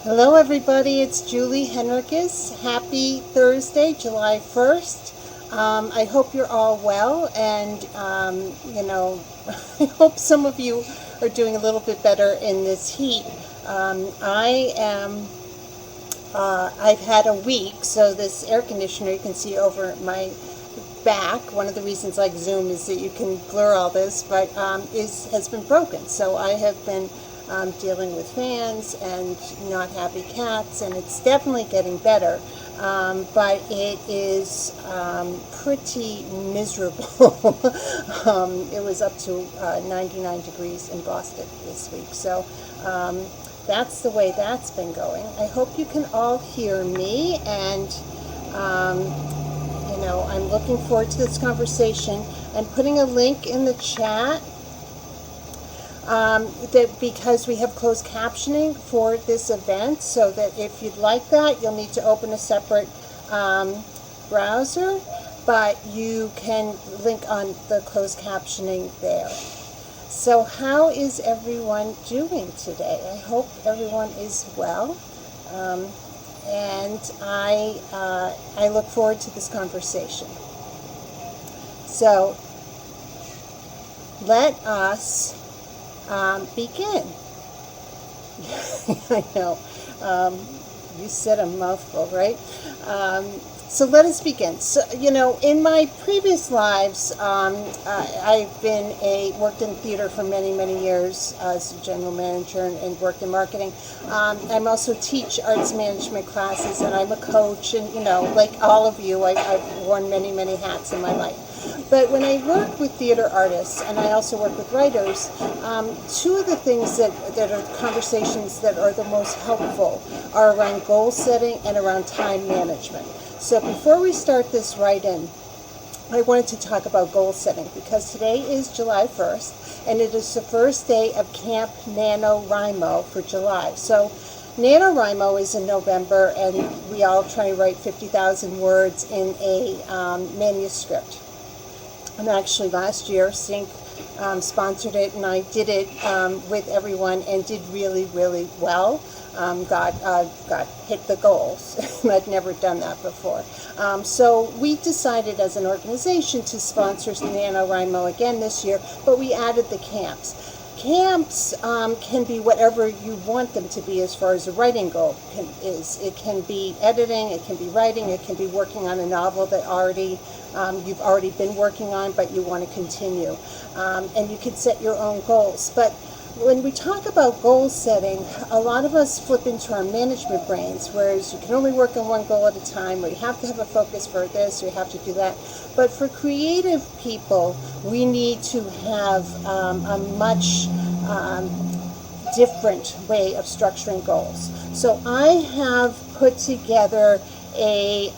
Hello, everybody. It's Julie Henriques. Happy Thursday, July 1st. I hope you're all well, and I hope some of you are doing a little bit better in this heat. I am. I've had a week, so this air conditioner you can see over my back. One of the reasons I like Zoom is that you can blur all this, but has been broken. So I have been dealing with fans and not happy cats, and it's definitely getting better. But it is pretty miserable. It was up to 99 degrees in Boston this week. So that's the way that's been going. I hope you can all hear me, and I'm looking forward to this conversation. I'm putting a link in the chat because we have closed captioning for this event, so that if you'd like that, you'll need to open a separate browser, but you can link on the closed captioning there. So how is everyone doing today? I hope everyone is well. And I look forward to this conversation. So let us begin. I know, you said a mouthful, right? So let us begin. So, in my previous lives, I've worked in theater for many, many years as a general manager and worked in marketing. I'm also teach arts management classes, and I'm a coach, and, like all of you, I've worn many, many hats in my life. But when I work with theater artists, and I also work with writers, two of the things that are conversations that are the most helpful are around goal setting and around time management. So before we start this right-in, I wanted to talk about goal setting because today is July 1st, and it is the first day of Camp NaNoWriMo for July. So NaNoWriMo is in November, and we all try to write 50,000 words in a manuscript. And actually last year, Sync sponsored it, and I did it with everyone and did really, really well. Got hit the goals. I'd never done that before. So we decided as an organization to sponsor NaNoWriMo again this year, but we added the camps. Camps can be whatever you want them to be as far as a writing goal is. It can be editing, it can be writing, it can be working on a novel that you've already been working on, but you want to continue. And you can set your own goals. But when we talk about goal setting, a lot of us flip into our management brains, whereas you can only work on one goal at a time, or you have to have a focus for this, or you have to do that. But for creative people, we need to have a much different way of structuring goals. So I have put together a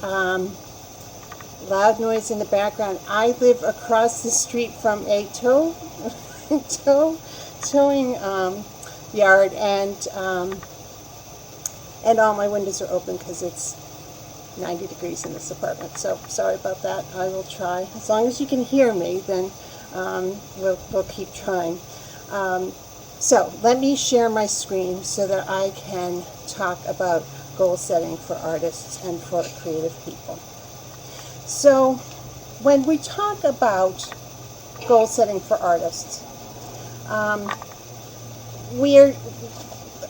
loud noise in the background. I live across the street from a towing yard, and all my windows are open because it's 90 degrees in this apartment. So sorry about that. I will try. As long as you can hear me, then we'll keep trying. So let me share my screen so that I can talk about goal setting for artists and for creative people. So when we talk about goal setting for artists,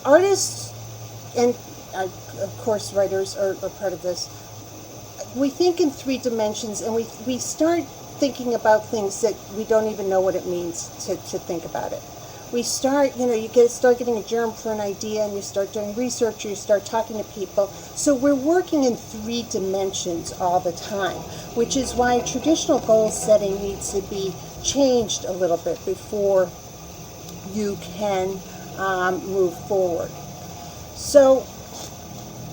artists, and of course writers are part of this. We think in three dimensions, and we start thinking about things that we don't even know what it means to think about it. We start, start getting a germ for an idea, and you start doing research, or you start talking to people. So we're working in three dimensions all the time, which is why traditional goal setting needs to be changed a little bit before you can move forward. So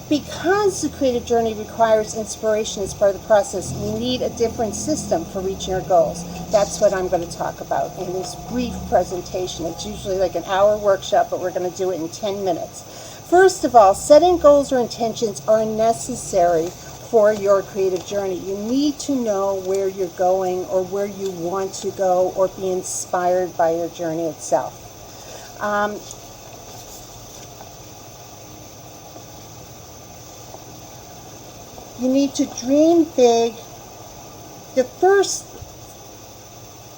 because the creative journey requires inspiration as part of the process, we need a different system for reaching our goals. That's what I'm going to talk about in this brief presentation. It's usually like an hour workshop, but we're going to do it in 10 minutes. First of all, setting goals or intentions are necessary for your creative journey. You need to know where you're going, or where you want to go, or be inspired by your journey itself. You need to dream big. The first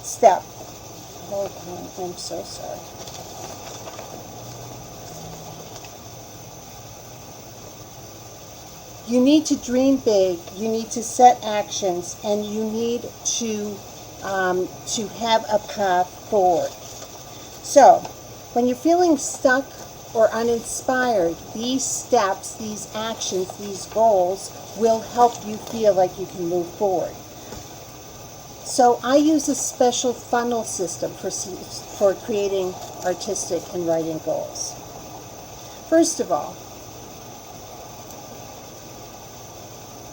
step, hold on, I'm so sorry. You need to dream big, you need to set actions, and you need to have a path forward. So, when you're feeling stuck or uninspired, these steps, these actions, these goals will help you feel like you can move forward. So I use a special funnel system for creating artistic and writing goals. First of all,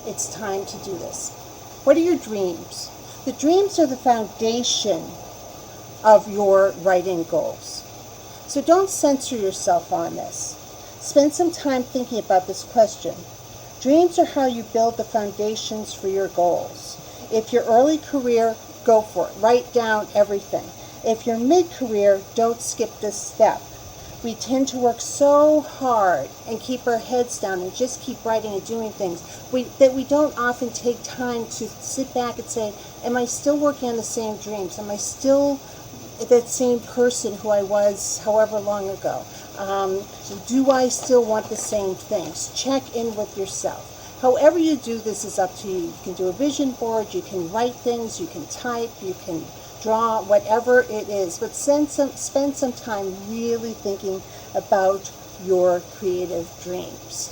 it's time to do this. What are your dreams? The dreams are the foundation of your writing goals. So don't censor yourself on this. Spend some time thinking about this question. Dreams are how you build the foundations for your goals. If you're early career, go for it. Write down everything. If you're mid-career, don't skip this step. We tend to work so hard and keep our heads down and just keep writing and doing things that we don't often take time to sit back and say, am I still working on the same dreams? Am I still that same person who I was however long ago? Do I still want the same things? Check in with yourself. However you do this is up to you. You can do a vision board, you can write things, you can type, you can draw, whatever it is. But spend some time really thinking about your creative dreams.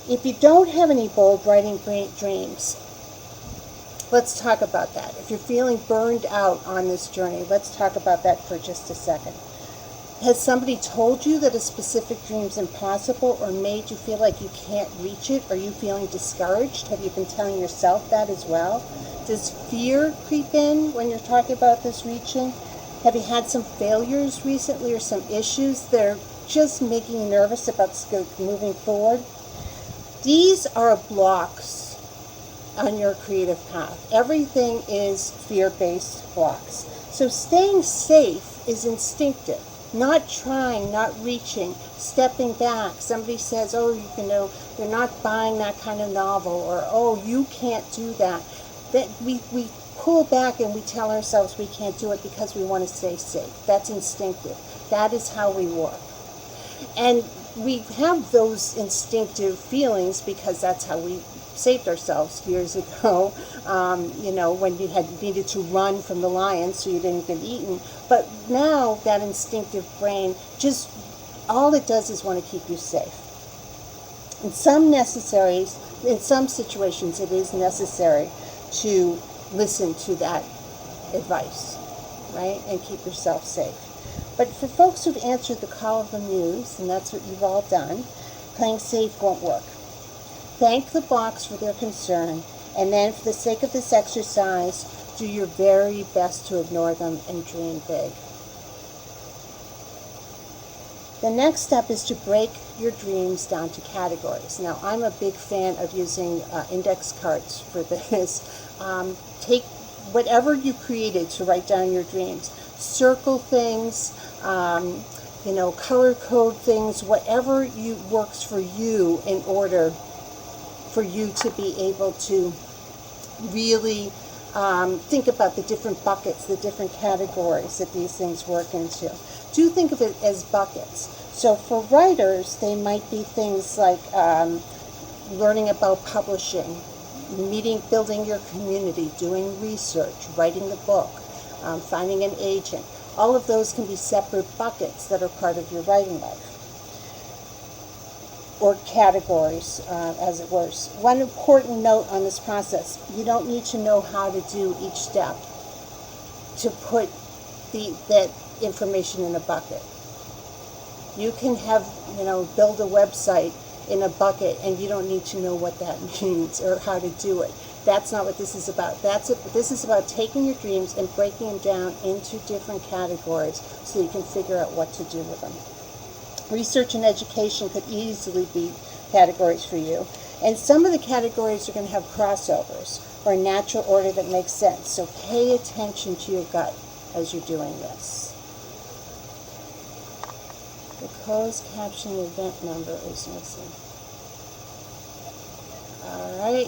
If you don't have any bold writing dreams, let's talk about that. If you're feeling burned out on this journey, let's talk about that for just a second. Has somebody told you that a specific dream is impossible or made you feel like you can't reach it? Are you feeling discouraged? Have you been telling yourself that as well? Does fear creep in when you're talking about this reaching? Have you had some failures recently or some issues that are just making you nervous about moving forward? These are blocks on your creative path. Everything is fear-based blocks. So staying safe is instinctive. Not trying, not reaching, stepping back. Somebody says, oh, you're not buying that kind of novel, or oh, you can't do that. That we pull back and we tell ourselves we can't do it because we want to stay safe. That's instinctive. That is how we work. And we have those instinctive feelings because that's how we saved ourselves years ago, when you had needed to run from the lion so you didn't get eaten. But now that instinctive brain, just all it does is want to keep you safe. In some situations, it is necessary to listen to that advice, right, and keep yourself safe. But for folks who've answered the call of the muse, and that's what you've all done, playing safe won't work. Thank the blocks for their concern, and then for the sake of this exercise, do your very best to ignore them and dream big. The next step is to break your dreams down to categories. Now, I'm a big fan of using index cards for this. Take whatever you created to write down your dreams. Circle things, color code things, whatever works for you in order for you to be able to really think about the different buckets, the different categories that these things work into. Do think of it as buckets. So for writers, they might be things like learning about publishing, building your community, doing research, writing the book, finding an agent. All of those can be separate buckets that are part of your writing life, or categories, as it were. One important note on this process: you don't need to know how to do each step to put that information in a bucket. You can build a website in a bucket, and you don't need to know what that means or how to do it. That's not what this is about. This is about taking your dreams and breaking them down into different categories so you can figure out what to do with them. Research and education could easily be categories for you. And some of the categories are going to have crossovers or a natural order that makes sense. So pay attention to your gut as you're doing this. The closed captioning event number is missing. All right.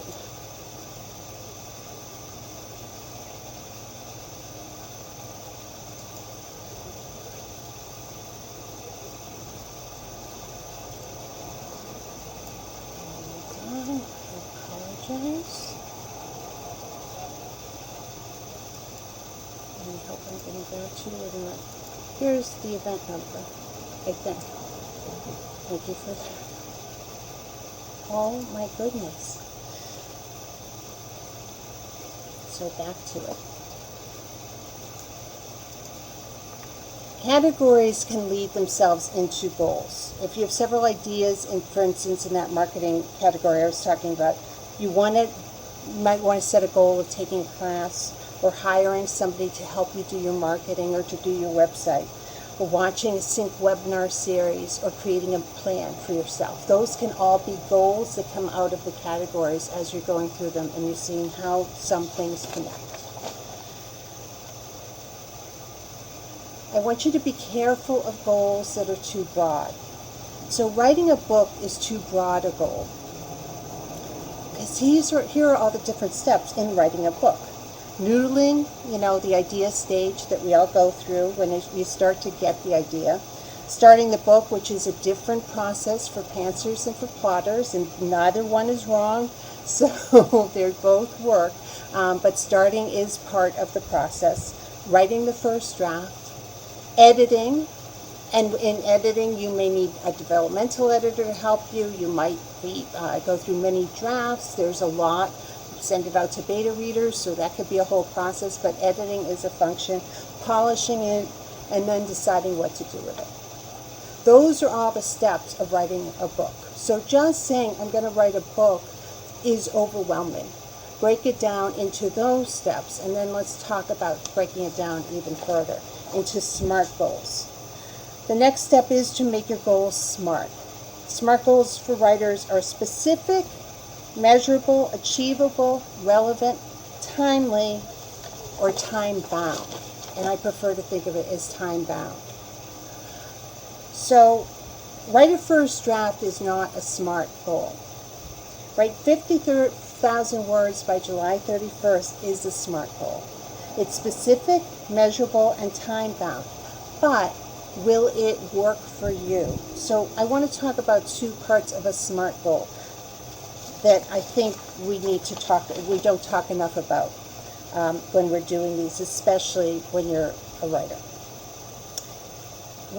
I apologize. I hope I'm getting back to you with it. Here's the event number, I think. Thank you for that. Oh my goodness. So back to it. Categories can lead themselves into goals. If you have several ideas, for instance, in that marketing category I was talking about, you might want to set a goal of taking a class or hiring somebody to help you do your marketing or to do your website, or watching a sync webinar series or creating a plan for yourself. Those can all be goals that come out of the categories as you're going through them and you're seeing how some things connect. I want you to be careful of goals that are too broad. So writing a book is too broad a goal. Because here are all the different steps in writing a book. Noodling, the idea stage that we all go through when you start to get the idea. Starting the book, which is a different process for pantsers and for plotters, and neither one is wrong, so they both work. But starting is part of the process. Writing the first draft. Editing, and in editing you may need a developmental editor to help you. You might go through many drafts. There's a lot. Send it out to beta readers, so that could be a whole process, but editing is a function. Polishing it, and then deciding what to do with it. Those are all the steps of writing a book. So just saying I'm going to write a book is overwhelming. Break it down into those steps, and then let's talk about breaking it down even further into SMART goals. The next step is to make your goals SMART. SMART goals for writers are specific, measurable, achievable, relevant, timely, or time-bound. And I prefer to think of it as time-bound. So, write a first draft is not a SMART goal. Write 50,000 words by July 31st is a SMART goal. It's specific, measurable, and time-bound. But will it work for you? So I want to talk about two parts of a SMART goal that I think we don't talk enough about when we're doing these, especially when you're a writer.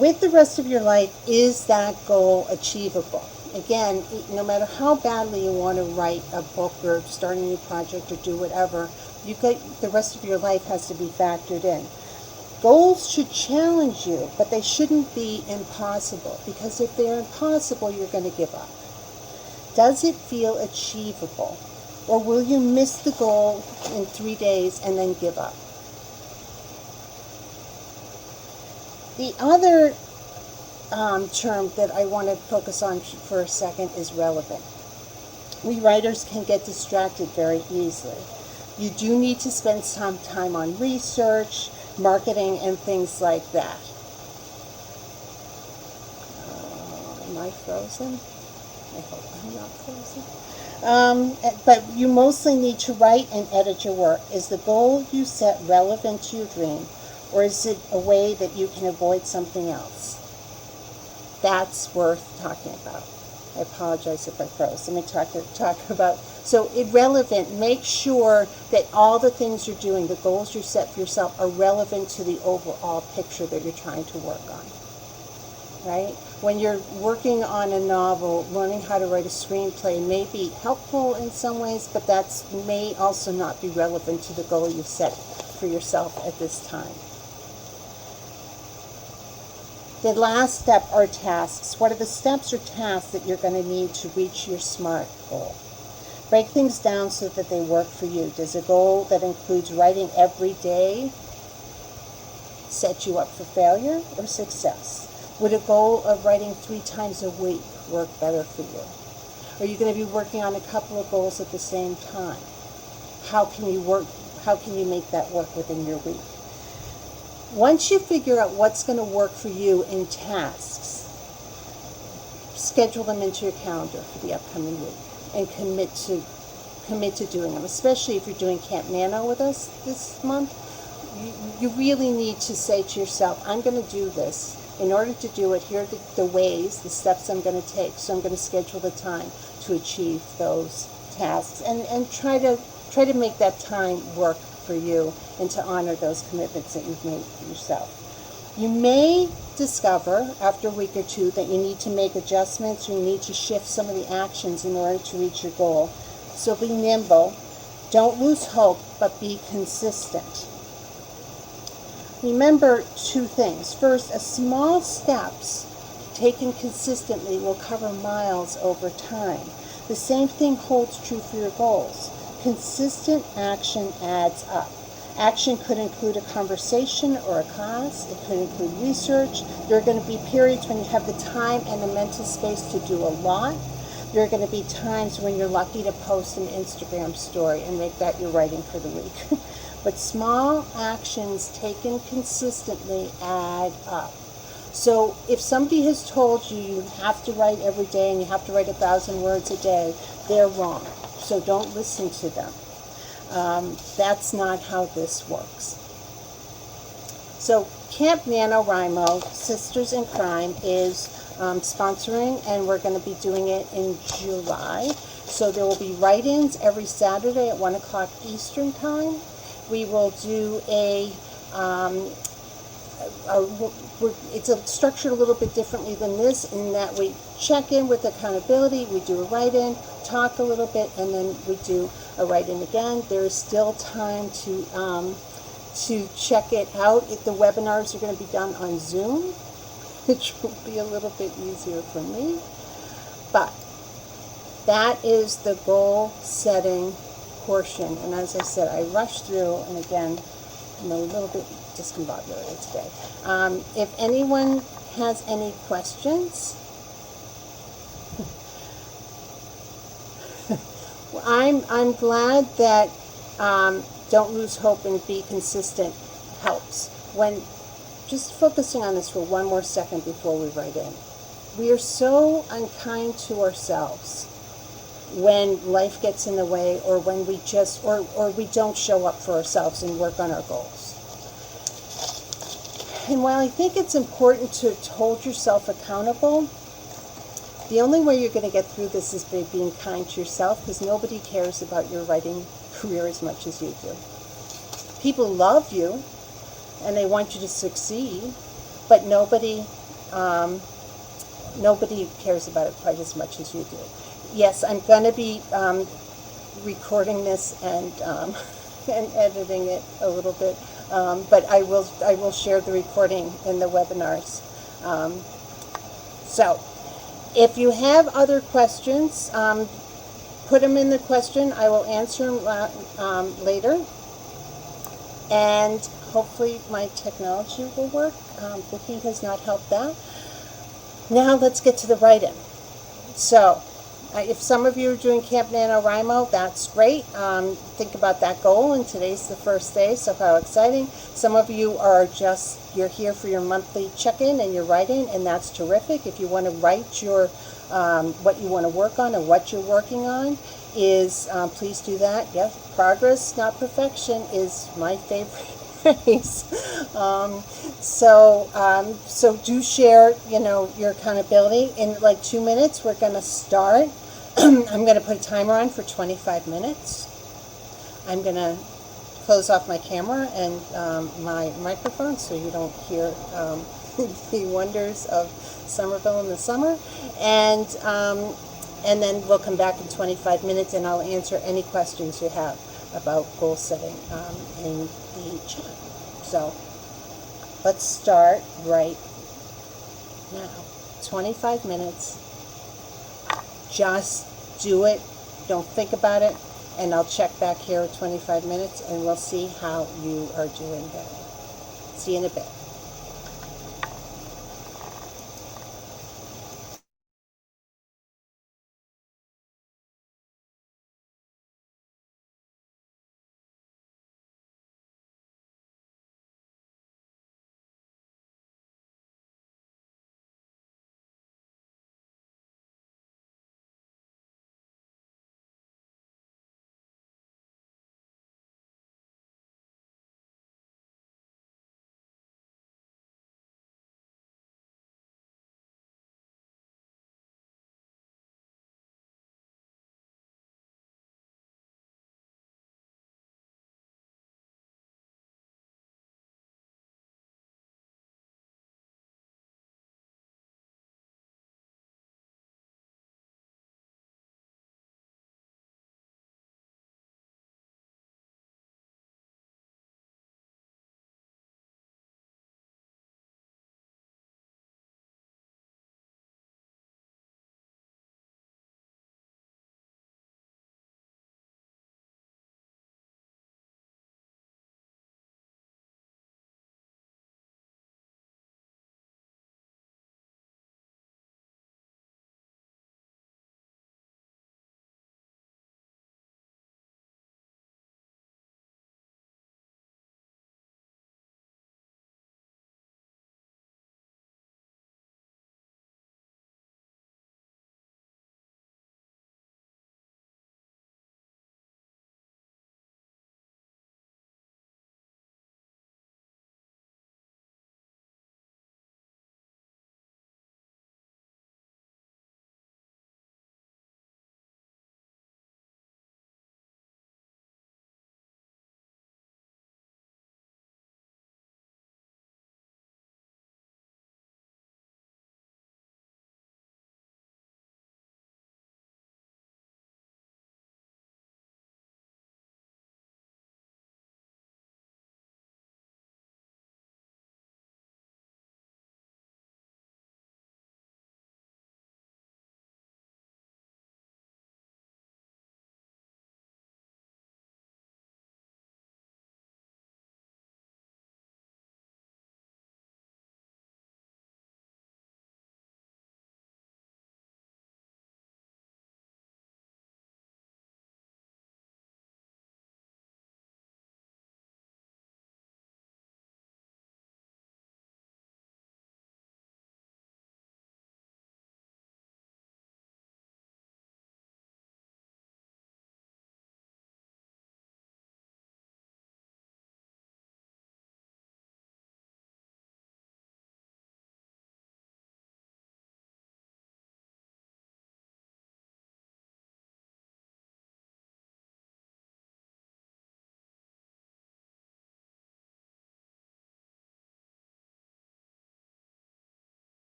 With the rest of your life, is that goal achievable? Again, no matter how badly you want to write a book or start a new project or do whatever, the rest of your life has to be factored in. Goals should challenge you, but they shouldn't be impossible, because if they're impossible, you're going to give up. Does it feel achievable? Or will you miss the goal in 3 days and then give up? The other term that I want to focus on for a second is relevant. We writers can get distracted very easily. You do need to spend some time on research, marketing, and things like that. Am I frozen? I hope I'm not frozen. But you mostly need to write and edit your work. Is the goal you set relevant to your dream, or is it a way that you can avoid something else? That's worth talking about. I apologize if I froze. Let me talk about. So irrelevant, make sure that all the things you're doing, the goals you set for yourself, are relevant to the overall picture that you're trying to work on. Right? When you're working on a novel, learning how to write a screenplay may be helpful in some ways, but that may also not be relevant to the goal you set for yourself at this time. The last step are tasks. What are the steps or tasks that you're going to need to reach your SMART goal? Break things down so that they work for you. Does a goal that includes writing every day set you up for failure or success? Would a goal of writing 3 times a week work better for you? Are you going to be working on a couple of goals at the same time? How can you make that work within your week? Once you figure out what's going to work for you in tasks, schedule them into your calendar for the upcoming week and commit to commit to doing them, especially if you're doing Camp Nano with us this month. You really need to say to yourself, I'm going to do this. In order to do it, here are the ways, the steps I'm going to take. So I'm going to schedule the time to achieve those tasks, and try to make that time work for you and to honor those commitments that you've made for yourself. You may discover after a week or two that you need to make adjustments, or you need to shift some of the actions in order to reach your goal. So be nimble. Don't lose hope, but be consistent. Remember two things. First, small steps taken consistently will cover miles over time. The same thing holds true for your goals. Consistent action adds up. Action could include a conversation or a class. It could include research. There are going to be periods when you have the time and the mental space to do a lot. There are going to be times when you're lucky to post an Instagram story and make that your writing for the week. But small actions taken consistently add up. So if somebody has told you you have to write every day and you have to write 1,000 words a day, they're wrong. So don't listen to them. That's not how this works. So Camp NaNoWriMo, Sisters in Crime, is sponsoring, and we're going to be doing it in July. So there will be write-ins every Saturday at 1 o'clock Eastern Time. We will do it's structured a little bit differently than this, in that we check in with accountability, we do a write-in, talk a little bit, and then we do a write-in again. There is still time to check it out. The webinars are going to be done on Zoom, which will be a little bit easier for me. But that is the goal setting portion. And as I said, I rushed through, and again, I'm a little bit discombobulated today. If anyone has any questions, I'm glad that don't lose hope and be consistent helps. When just focusing on this for one more second before we write in, we are so unkind to ourselves when life gets in the way, or when we just or we don't show up for ourselves and work on our goals. And while I think it's important to hold yourself accountable, the only way you're going to get through this is by being kind to yourself, because nobody cares about your writing career as much as you do. People love you and they want you to succeed, but nobody cares about it quite as much as you do. Yes, I'm going to be recording this and and editing it a little bit, but I will share the recording in the webinars. So if you have other questions, put them in the question. I will answer them later, and hopefully my technology will work. Vicky has not helped that. Now let's get to the write-in. So if some of you are doing Camp NaNoWriMo, that's great. Think about that goal, and today's the first day, so how exciting. Some of you are you're here for your monthly check-in and your writing, and that's terrific. If you want to write your what you want to work on and what you're working on, please do that. Yes, progress, not perfection, is my favorite phrase. So do share, your accountability. In like 2 minutes, we're going to start. I'm going to put a timer on for 25 minutes. I'm going to close off my camera and my microphone so you don't hear the wonders of Somerville in the summer. And then we'll come back in 25 minutes, and I'll answer any questions you have about goal setting in the chat. So let's start right now. 25 minutes. Just do it. Don't think about it. And I'll check back here at 25 minutes, and we'll see how you are doing then. See you in a bit.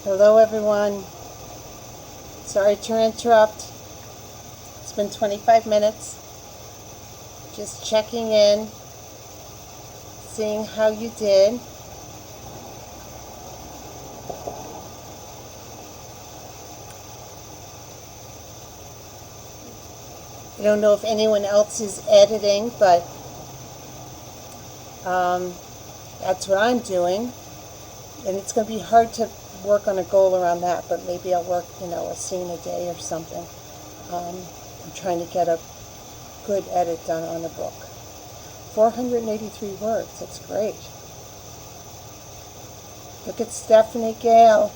Hello, everyone. Sorry to interrupt. It's been 25 minutes. Just checking in, seeing how you did. I don't know if anyone else is editing, but that's what I'm doing. And it's going to be hard to work on a goal around that, but maybe I'll work, a scene a day or something. I'm trying to get a good edit done on a book. 483 words, that's great. Look at Stephanie Gale.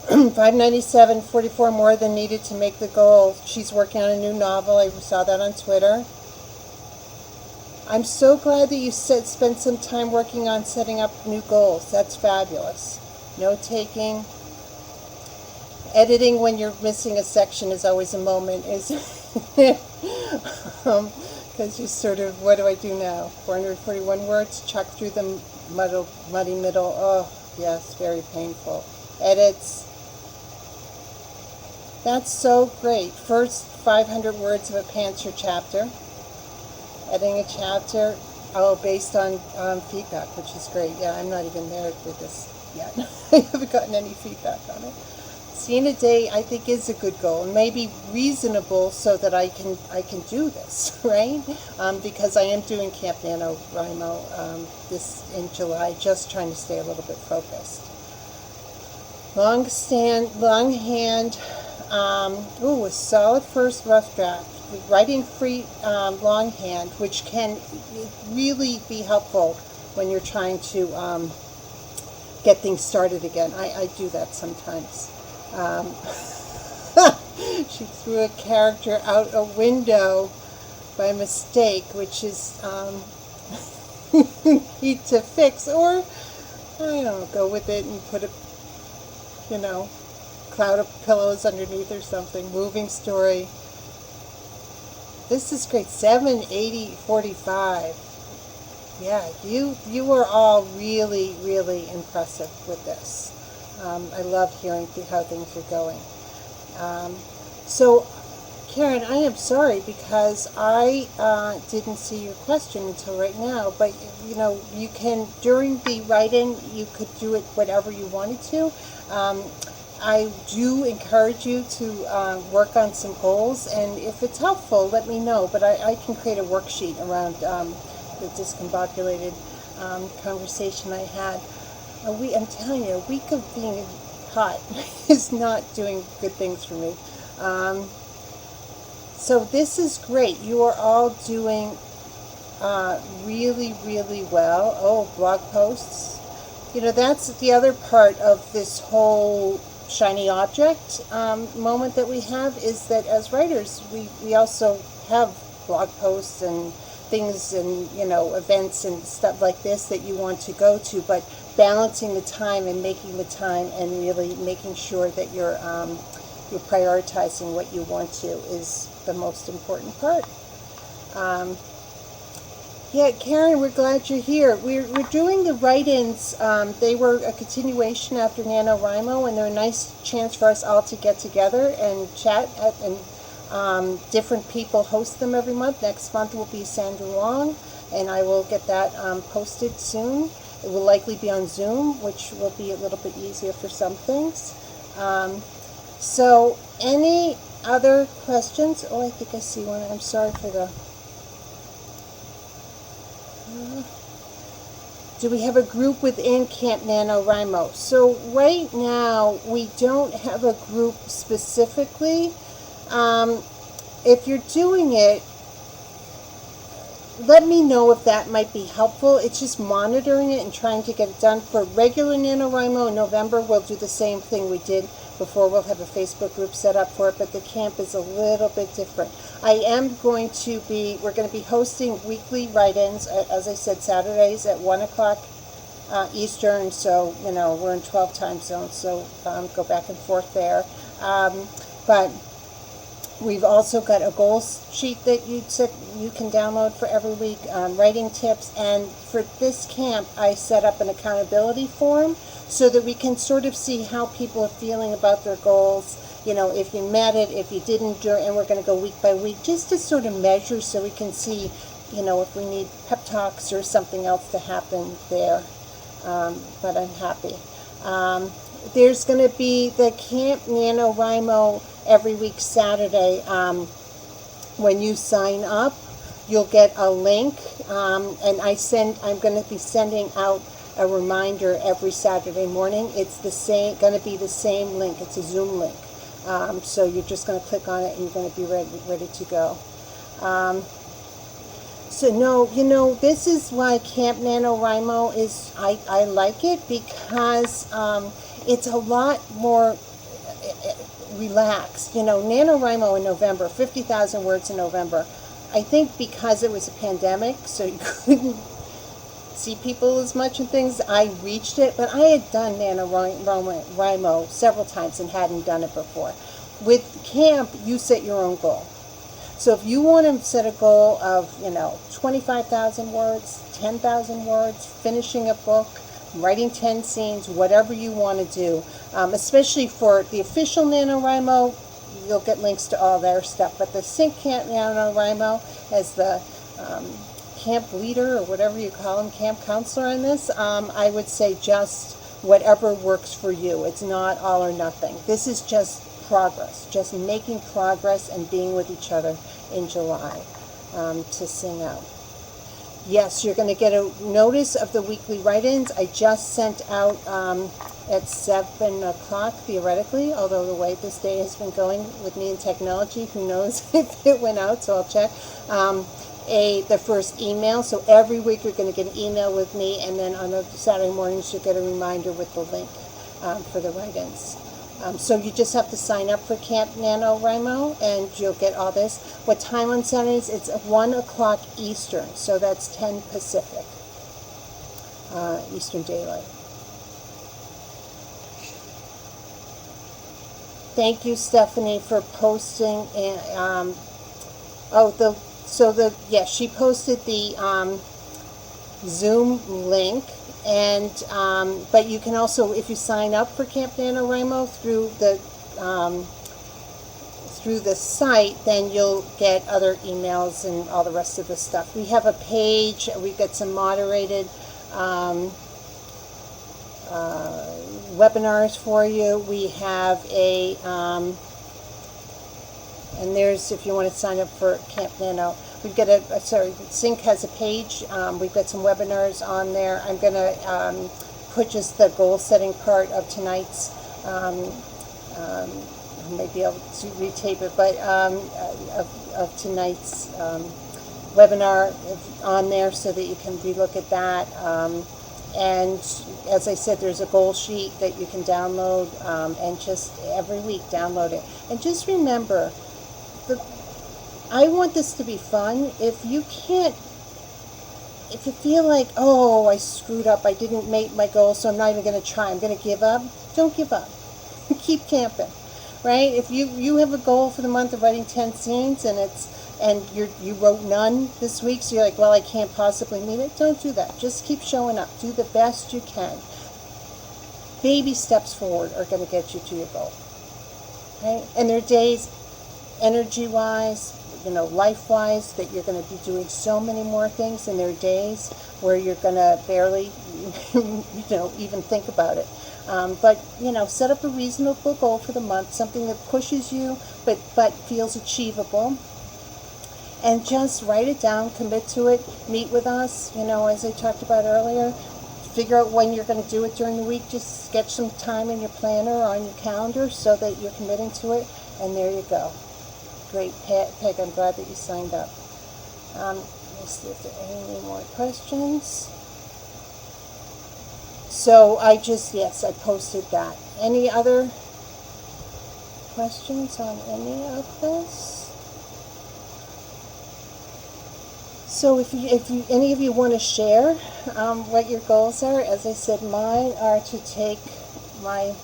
597, 44 more than needed to make the goal. She's working on a new novel. I saw that on Twitter. I'm so glad that you spent some time working on setting up new goals. That's fabulous. Note-taking. Editing when you're missing a section is always a moment, isn't it? Because you sort of, what do I do now? 441 words, chuck through the muddy middle. Oh, yes, very painful. Edits. That's so great. First 500 words of a Pantser chapter. Editing a chapter, based on feedback, which is great. Yeah, I'm not even there with this yet. I haven't gotten any feedback on it. Scene a day, I think, is a good goal, and maybe reasonable so that I can do this, right? Because I am doing Camp NaNoWriMo this in July, just trying to stay a little bit focused. Longhand. A solid first rough draft. Writing free longhand, which can really be helpful when you're trying to get things started again. I do that sometimes. She threw a character out a window by mistake, which is need to fix, or I don't know, go with it and put a cloud of pillows underneath or something. Moving story. This is great. 780-45. Yeah, you are all really, really impressive with this. I love hearing how things are going. So, Karen, I am sorry because I didn't see your question until right now. But you can, during the write-in, you could do it whatever you wanted to. I do encourage you to work on some goals, and if it's helpful, let me know. But I can create a worksheet around the discombobulated conversation I had. I'm telling you, a week of being hot is not doing good things for me. So this is great. You are all doing really, really well. Oh, blog posts. That's the other part of this whole shiny object moment that we have, is that as writers we also have blog posts and things and events and stuff like this that you want to go to, but balancing the time and making the time and really making sure that you're prioritizing what you want to is the most important part. Yeah, Karen, we're glad you're here. We're doing the write-ins. They were a continuation after NaNoWriMo, and they're a nice chance for us all to get together and chat. And different people host them every month. Next month will be Sandra Wong, and I will get that posted soon. It will likely be on Zoom, which will be a little bit easier for some things. So, any other questions? Oh, I think I see one. I'm sorry for the... Do we have a group within Camp NaNoWriMo? So right now we don't have a group specifically. If you're doing it, let me know if that might be helpful. It's just monitoring it and trying to get it done. For regular NaNoWriMo in November, we'll do the same thing we did before. We'll have a Facebook group set up for it, but the camp is a little bit different. We're going to be hosting weekly write-ins, as I said, Saturdays at 1 o'clock Eastern, so, we're in 12 time zones, so go back and forth there. But We've also got a goals sheet that you can download for every week, writing tips. And for this camp, I set up an accountability form so that we can sort of see how people are feeling about their goals. You know, if you met it, if you didn't, and we're going to go week by week just to sort of measure so we can see, you know, if we need pep talks or something else to happen there. But I'm happy. There's going to be the Camp NaNoWriMo every week Saturday. When you sign up, you'll get a link, and I'm going to be sending out a reminder every Saturday morning. It's going to be the same link. It's a Zoom link. So you're just going to click on it and you're going to be ready to go. So no, you know, this is why Camp NaNoWriMo is, I like it because it's a lot more relaxed. You know, NaNoWriMo in November, 50,000 words in November. I think because it was a pandemic, so you couldn't see people as much and things, I reached it, but I had done NaNoWriMo several times and hadn't done it before. With camp, you set your own goal. So if you want to set a goal of, you know, 25,000 words, 10,000 words, finishing a book, writing 10 scenes, whatever you want to do, especially for the official NaNoWriMo, you'll get links to all their stuff. But the Sync Camp NaNoWriMo, as the camp leader or whatever you call them, camp counselor in this, I would say just whatever works for you. It's not all or nothing. This is just progress, just making progress and being with each other in July to sing out. Yes, you're going to get a notice of the weekly write-ins. I just sent out at 7 o'clock, theoretically, although the way this day has been going with me and technology, who knows if it went out, so I'll check. The first email, so every week you're going to get an email with me, and then on the Saturday mornings you'll get a reminder with the link for the write-ins. So you just have to sign up for Camp NaNoWriMo and you'll get all this. What time on Saturdays? It's 1 o'clock Eastern, so that's 10 Pacific, Eastern Daylight. Thank you, Stephanie, for posting. And she posted the Zoom link. And but you can also, if you sign up for Camp NaNoWriMo through the site, then you'll get other emails and all the rest of the stuff. We have a page. We've got some moderated webinars for you. We have and there's, if you want to sign up for Camp Nano, we've got Sync has a page. We've got some webinars on there. I'm going to put just the goal setting part of tonight's, I may be able to retape it, but of tonight's webinar on there so that you can relook at that. And as I said, there's a goal sheet that you can download, and just every week download it. And just remember, I want this to be fun. If you feel like, oh, I screwed up, I didn't make my goal, so I'm not even going to try, I'm going to give up, don't give up. Keep camping, right? If you have a goal for the month of writing 10 scenes and you wrote none this week, so you're like, well, I can't possibly meet it, don't do that. Just keep showing up. Do the best you can. Baby steps forward are going to get you to your goal, right? And there are days, energy-wise, life-wise, that you're going to be doing so many more things, and there are days where you're going to barely, even think about it. But set up a reasonable goal for the month, something that pushes you, but feels achievable. And just write it down, commit to it, meet with us, as I talked about earlier. Figure out when you're going to do it during the week. Just sketch some time in your planner or on your calendar so that you're committing to it, and there you go. Great, Peg, I'm glad that you signed up. Let me see if there are any more questions. So I posted that. Any other questions on any of this? So if any of you want to share what your goals are, as I said, mine are to take my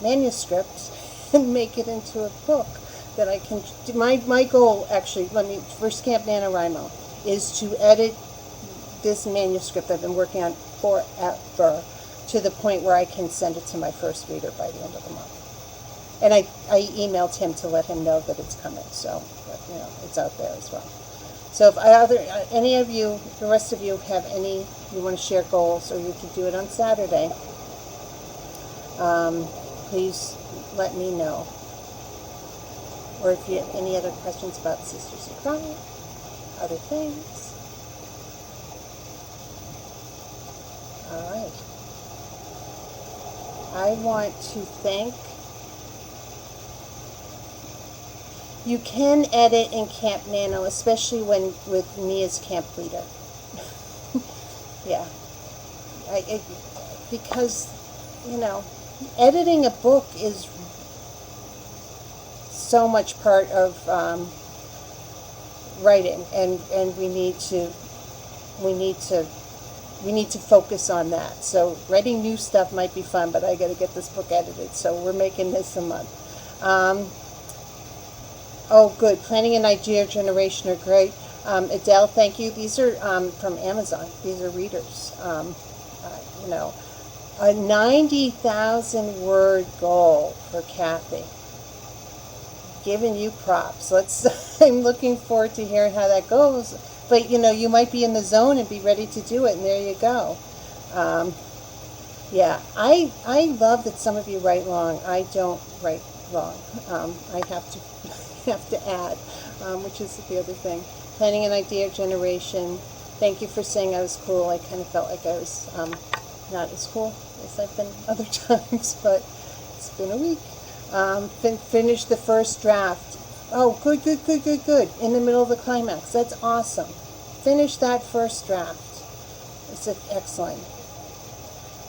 manuscript and make it into a book. that I can do. My goal, actually, first Camp NaNoWriMo, is to edit this manuscript I've been working on forever to the point where I can send it to my first reader by the end of the month. And I emailed him to let him know that it's coming, so it's out there as well. So if any of you, the rest of you, have any, you want to share goals, or you can do it on Saturday, please let me know. Or if you have any other questions about Sisters in Crime, other things. All right. I want to thank. You can edit in Camp Nano, especially with me as camp leader. Yeah. Because, editing a book is so much part of writing, and we need to focus on that. So writing new stuff might be fun, but I got to get this book edited, so we're making this a month. Oh, good. Planning and idea generation are great. Adele, thank you. These are from Amazon. These are readers. A 90,000 word goal for Kathy. Giving you props. I'm looking forward to hearing how that goes. But, you might be in the zone and be ready to do it, and there you go. Yeah, I love that some of you write long. I don't write long. I have to add, which is the other thing. Planning an idea generation. Thank you for saying I was cool. I kind of felt like I was not as cool as I've been other times, but it's been a week. Finish the first draft. Oh, good. In the middle of the climax. That's awesome. Finish that first draft. It's excellent.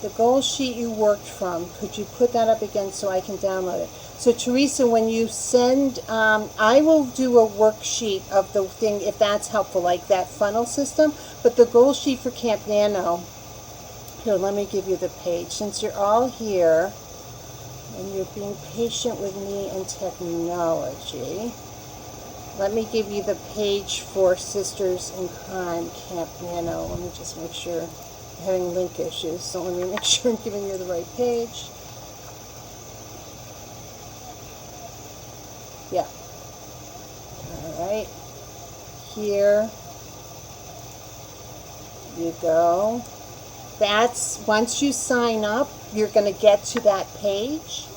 The goal sheet you worked from, could you put that up again so I can download it? So Teresa, when you send, I will do a worksheet of the thing if that's helpful, like that funnel system. But the goal sheet for Camp Nano, here, let me give you the page. Since you're all here and you're being patient with me and technology, let me give you the page for Sisters in Crime Camp Nano. Let me just make sure. I'm having link issues, so let me make sure I'm giving you the right page. Yeah. All right. Here you go. That's, once you sign up, you're going to get to that page.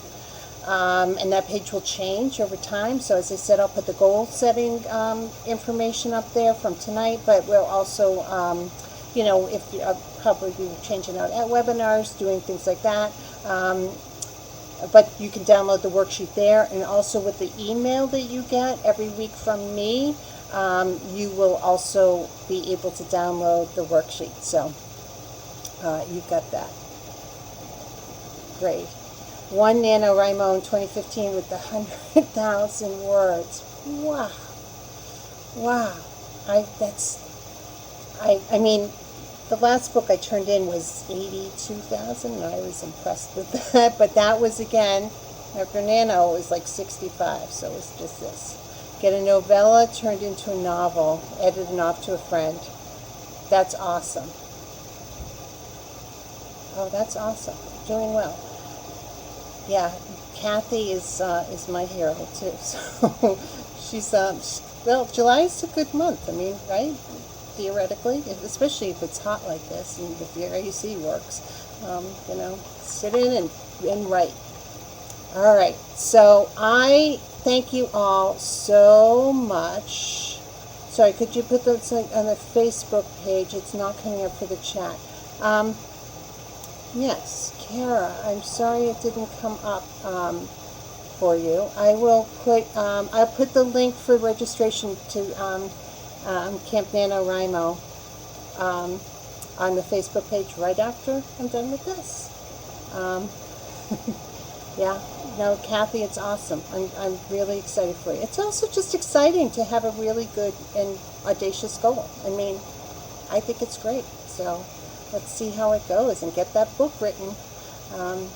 And that page will change over time. So as I said, I'll put the goal setting information up there from tonight, but we'll also, if I'll probably be changing out at webinars, doing things like that. But you can download the worksheet there, and also with the email that you get every week from me, you will also be able to download the worksheet. So you got that. Great. One NaNoWriMo in 2015 with the 100,000 words. Wow. Wow. I mean, the last book I turned in was 82,000, and I was impressed with that. But that was, again, after Nano, it was like 65, so it was just this. Get a novella turned into a novel, edited off to a friend. That's awesome. Oh, that's awesome. Doing well. Yeah, Kathy is my hero too. So she's well, July is a good month. I mean, right? Theoretically, especially if it's hot like this and if your AC works, sit in and write. All right. So I thank you all so much. Sorry, could you put those on the Facebook page? It's not coming up for the chat. Yes, Kara, I'm sorry it didn't come up for you. I will put, I'll put the link for registration to Camp NaNoWriMo on the Facebook page right after I'm done with this. Yeah, no, Kathy, it's awesome. I'm really excited for you. It's also just exciting to have a really good and audacious goal. I mean, I think it's great. So let's see how it goes and get that book written. All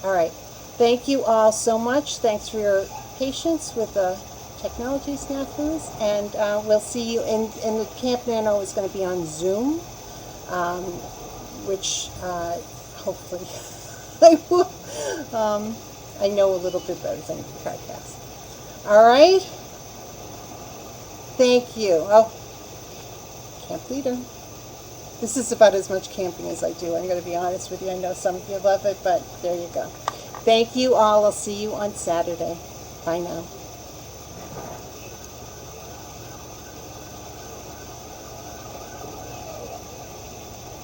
right. Thank you all so much. Thanks for your patience with the technology snafus, and we'll see you. And the Camp Nano is going to be on Zoom, which hopefully I will. I know a little bit better than podcast. All right. Thank you. Oh, Camp Leader. This is about as much camping as I do. I'm going to be honest with you. I know some of you love it, but there you go. Thank you all. I'll see you on Saturday. Bye now.